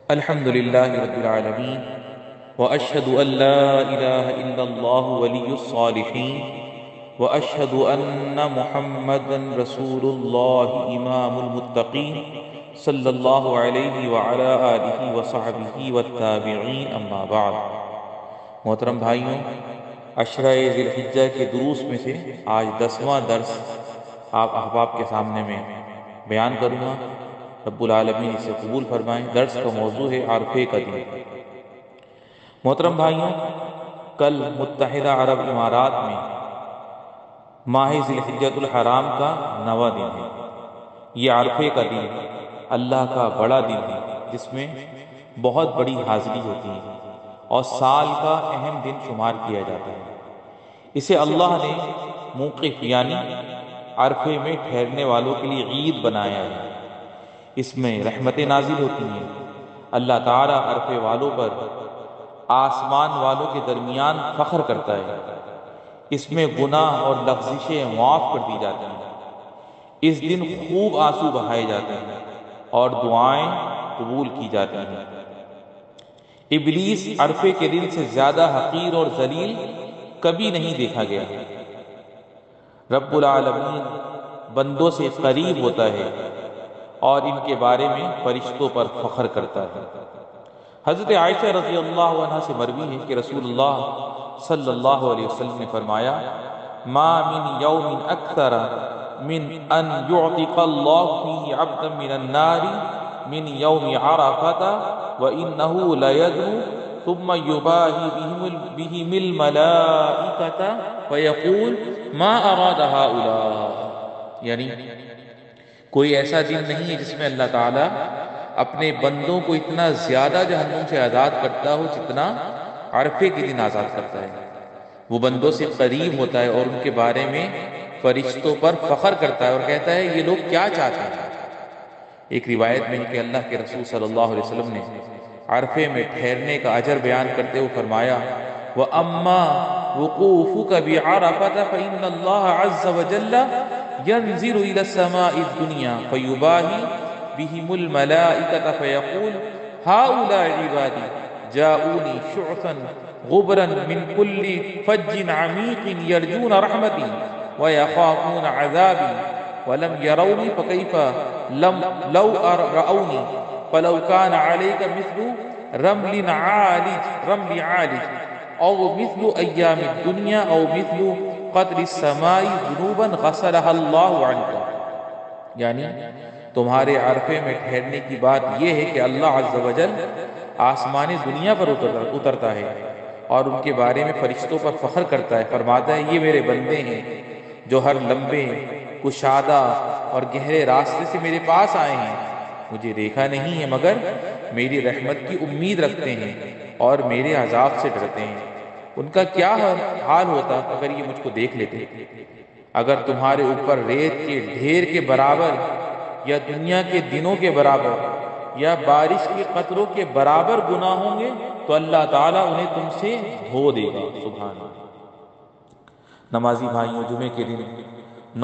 الحمد للہ رب العالمین واشہد ان لا الہ الا اللہ ولی الصالحین واشہد ان محمدا رسول اللہ امام المتقین صلی اللہ علیہ وعلی آلہ وصحبہ والتابعین اما بعد۔ محترم بھائیوں، عشرہ ذی الحجہ کے دروس میں سے آج 10واں درس آپ احباب کے سامنے میں بیان کروں گا۔ رب العالمین اسے قبول فرمائیں۔ درس کا موضوع ہے عرفے کا دن۔ محترم بھائیوں، کل متحدہ عرب امارات میں ماہ ذی الحجۃ الحرام کا 9واں دن ہے۔ یہ عرفے کا دن اللہ کا بڑا دن ہے، جس میں بہت بڑی حاضری ہوتی ہے اور سال کا اہم دن شمار کیا جاتا ہے۔ اسے اللہ نے موقف یعنی عرفے میں ٹھہرنے والوں کے لیے عید بنایا ہے۔ اس میں رحمتیں نازل ہوتی ہیں۔ اللہ تعالیٰ عرفے والوں پر آسمان والوں کے درمیان فخر کرتا ہے۔ اس میں گناہ اور لغزشیں معاف کر دی جاتی ہیں۔ اس دن خوب آنسو بہائے جاتے ہیں اور دعائیں قبول کی جاتی ہیں۔ ابلیس عرفے کے دن سے زیادہ حقیر اور ذلیل کبھی نہیں دیکھا گیا۔ رب العالمین بندوں سے قریب ہوتا ہے اور ان کے بارے میں فرشتوں پر فخر کرتا ہے۔ حضرت عائشہ رضی اللہ عنہ سے مروی ہے کہ رسول اللہ صلی اللہ علیہ وسلم نے فرمایا: ما من یوم اکثر من ان یعتق اللہ فیہ عبدا من النار من یوم عرفۃ وانہ لیدنو ثم یباہی بہم الملائکۃ فیقول ما اراد ہؤلاء، یعنی کوئی ایسا دن نہیں ہے جس میں اللہ تعالیٰ اپنے بندوں کو اتنا زیادہ جہنم سے آزاد کرتا ہو جتنا عرفے کے دن آزاد کرتا ہے۔ وہ بندوں سے قریب ہوتا ہے اور ان کے بارے میں فرشتوں پر فخر کرتا ہے اور کہتا ہے یہ لوگ کیا چاہتے ہیں۔ ایک روایت میں کہ اللہ کے رسول صلی اللہ علیہ وسلم نے عرفے میں ٹھہرنے کا اجر بیان کرتے ہوئے فرمایا: وَأَمَّا وُقُوفُكَ بِعَرَفَةَ فَإِنَّ اللَّهَ عَزَّ وَجَلَّ ينزل إلى السماء الدنيا فيباهي بهم الملائكة فيقول هؤلاء عبادي جاءوني شعثا غبرا من كل فج عميق يرجون رحمتي ويخافون عذابي ولم يروني فكيف لو رأوني فلو كان عليك مثل رمل عالج أو مثل أيام الدنيا أو مثل قطر السماء ذنوبا غسلها اللہ عنك، یعنی تمہارے عرفے میں ٹھہرنے کی بات یہ ہے کہ اللہ عز و جل آسمان دنیا پر اترتا ہے اور ان کے بارے میں فرشتوں پر فخر کرتا ہے۔ فرماتا ہے یہ میرے بندے ہیں جو ہر لمبے کشادہ اور گہرے راستے سے میرے پاس آئے ہیں، مجھے دیکھا نہیں ہے مگر میری رحمت کی امید رکھتے ہیں اور میرے عذاب سے ڈرتے ہیں۔ ان کا کیا حال ہوتا اگر یہ مجھ کو دیکھ لیتے۔ اگر تمہارے اوپر ریت کے ڈھیر کے برابر یا دنیا کے دنوں کے برابر یا بارش کے قطروں کے برابر گناہ ہوں گے تو اللہ تعالیٰ انہیں تم سے دھو دے گا۔ سبحان اللہ۔ نمازی بھائیوں، جمعے کے دن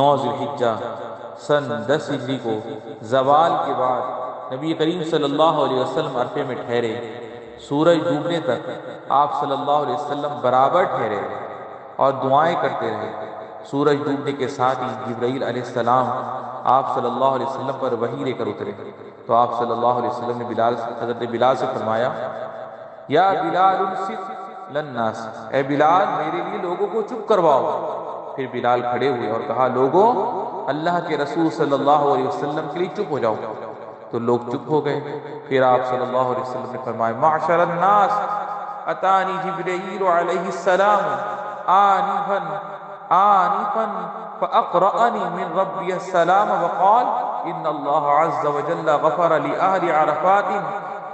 9 ذی الحجہ سن 10 ہجری کو زوال کے بعد نبی کریم صلی اللہ علیہ وسلم عرفے میں ٹھہرے۔ سورج ڈوبنے تک آپ صلی اللہ علیہ وسلم برابر ٹھہرے رہے اور دعائیں کرتے رہے۔ سورج ڈوبنے کے ساتھ ہی جبرائیل علیہ السلام آپ صلی اللہ علیہ وسلم پر وحی لے کر اترے تو آپ صلی اللہ علیہ وسلم نے حضرت بلال سے فرمایا: یا بلال انصت للناس، اے بلال میرے لیے لوگوں کو چپ کرواؤ۔ پھر بلال کھڑے ہوئے اور کہا: لوگوں، اللہ کے رسول صلی اللہ علیہ وسلم کے لیے چپ ہو جاؤ۔ تو لوگ چپ ہو گئے۔ پھر آپ صلی اللہ علیہ وسلم نے فرمایا: معشر الناس، اتانی جبرائیل علیہ السلام آنفا فاقرأنی من ربی السلام وقال ان اللہ عز وجل غفر لأہل عرفات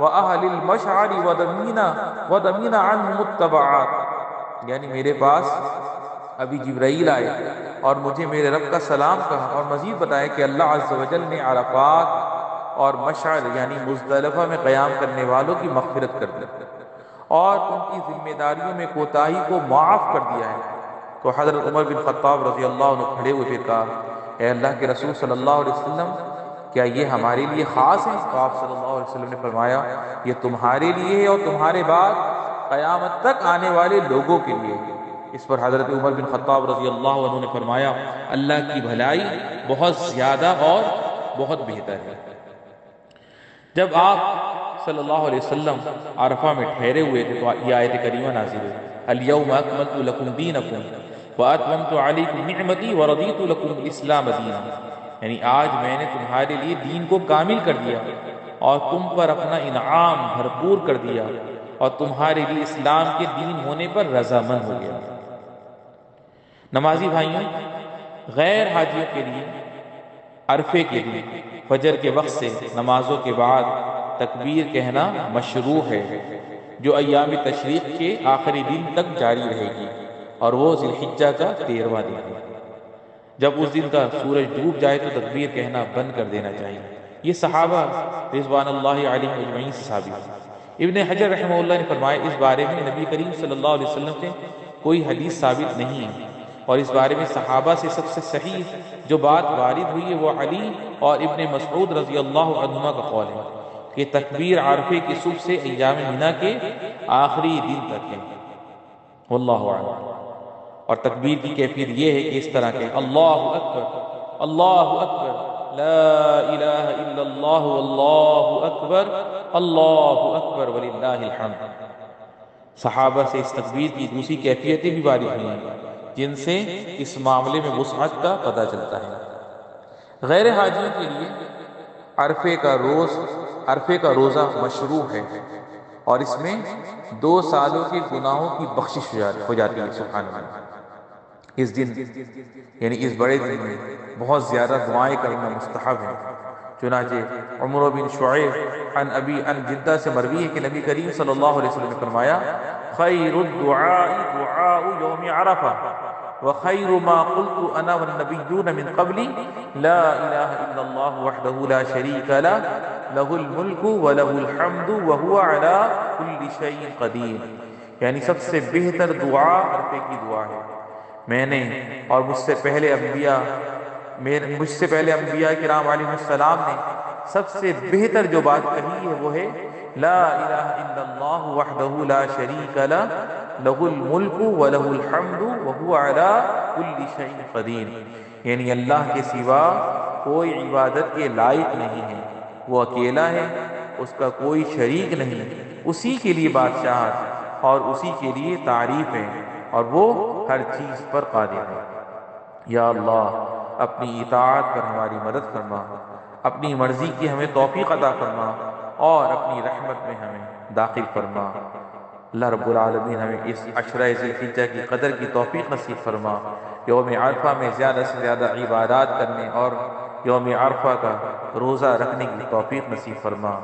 وأہل المشعر ودمین عنہم التبعات، یعنی میرے پاس ابھی جبرائیل آئے اور مجھے میرے رب کا سلام کہا اور مزید بتایا کہ اللہ عز و جل نے عرفات اور مشعر یعنی مزدلفہ میں قیام کرنے والوں کی مغفرت کر دی اور ان کی ذمہ داریوں میں کوتاہی کو معاف کر دیا ہے۔ تو حضرت عمر بن خطاب رضی اللہ عنہ کھڑے ہوئے پھر کہا: اے اللہ کے رسول صلی اللہ علیہ وسلم، کیا یہ ہمارے لیے خاص ہے؟ تو آپ صلی اللہ علیہ وسلم نے فرمایا یہ تمہارے لیے ہے اور تمہارے بعد قیامت تک آنے والے لوگوں کے لیے ہے۔ اس پر حضرت عمر بن خطاب رضی اللہ عنہ نے فرمایا اللہ کی بھلائی بہت زیادہ اور بہت بہتر ہے۔ جب آپ صلی اللہ علیہ وسلم عرفہ میں ٹھہرے ہوئے تھے تو یہ آیت کریمہ نازل ہوئی الیوم اکملت لکم دینکم واتممت علیکم نعمتی ورضیت لکم الاسلام دینا، یعنی آج میں نے تمہارے لیے دین کو کامل کر دیا اور تم پر اپنا انعام بھرپور کر دیا اور تمہارے لیے اسلام کے دین ہونے پر رضامند ہو گیا۔ نمازی بھائیوں، غیر حاجیوں کے لیے عرفے کے دن فجر کے وقت سے نمازوں کے بعد تکبیر کہنا مشروع ہے، جو ایام تشریق کے آخری دن تک جاری رہے گی، اور وہ ذی الحجہ کا 13واں دن ہے۔ جب اس دن کا سورج ڈوب جائے تو تکبیر کہنا بند کر دینا چاہیے۔ یہ صحابہ رضوان اللہ علیہم اجمعین سے ثابت ہے۔ ابن حجر رحمہ اللہ نے فرمایا اس بارے میں نبی کریم صلی اللہ علیہ وسلم سے کوئی حدیث ثابت نہیں ہے، اور اس بارے میں صحابہ سے سب سے صحیح جو بات وارد ہوئی ہے وہ علی اور ابن مسعود رضی اللہ عنہما کا قول ہے کہ تکبیر عرفے کی صبح سے ایام منی کے آخری دن تک ہے، واللہ اعلم۔ اور تکبیر کی کیفیت یہ ہے کہ اس طرح کہ اللہ اکبر لا الہ الا اللہ واللہ اکبر وللہ الحمد۔ صحابہ سے اس تکبیر کی دوسری کیفیتیں بھی وارد ہوئی ہیں جن سے اس معاملے میں وسعت کا پتہ چلتا ہے۔ غیر حاجیوں کے لیے عرفے کا روزہ مشروع ہے، اور اس میں 2 سالوں کے گناہوں کی بخشش ہو جاتی ہے۔ سبحان اللہ۔ اس دن یعنی اس بڑے دن میں بہت زیادہ دعائیں کرنا مستحب ہے۔ چنانچہ عمر بن شعیب عن جدہ سے مروی ہے کہ نبی کریم صلی اللہ علیہ وسلم نے فرمایا خیر الدعاء دعاء یوم عرفہ وخیر ما قلت انا والنبیون من قبلی لا الہ الا اللہ وحدہ لا شریک لہ لہ الملک ولہ الحمد وہو علی کل شیء قدیر، یعنی سب سے بہتر دعا عرفے کی دعا ہے۔ میں نے اور مجھ سے پہلے انبیاء کرام علیہ السلام نے سب سے بہتر جو بات کہی ہے وہ ہے لا الہ الا اللہ وحدہ لا شریک لہ لہ الملک ولہ الحمد وہو علی کل شیء قدیر، یعنی اللہ کے سوا کوئی عبادت کے لائق نہیں ہے، وہ اکیلا ہے، اس کا کوئی شریک نہیں، اسی کے لیے بادشاہت اور اسی کے لیے تعریف ہے، اور وہ ہر چیز پر قادر ہے۔ یا اللہ اپنی اطاعت پر ہماری مدد فرما، اپنی مرضی کی ہمیں توفیق عطا فرما، اور اپنی رحمت میں ہمیں داخل فرما۔ اللہ رب العالمین ہمیں اس عشرہ ذی الحجہ کی قدر کی توفیق نصیب فرما، یوم عرفہ میں زیادہ سے زیادہ عبادات کرنے اور یوم عرفہ کا روزہ رکھنے کی توفیق نصیب فرما،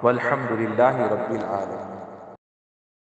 والحمد للہ رب العالمین۔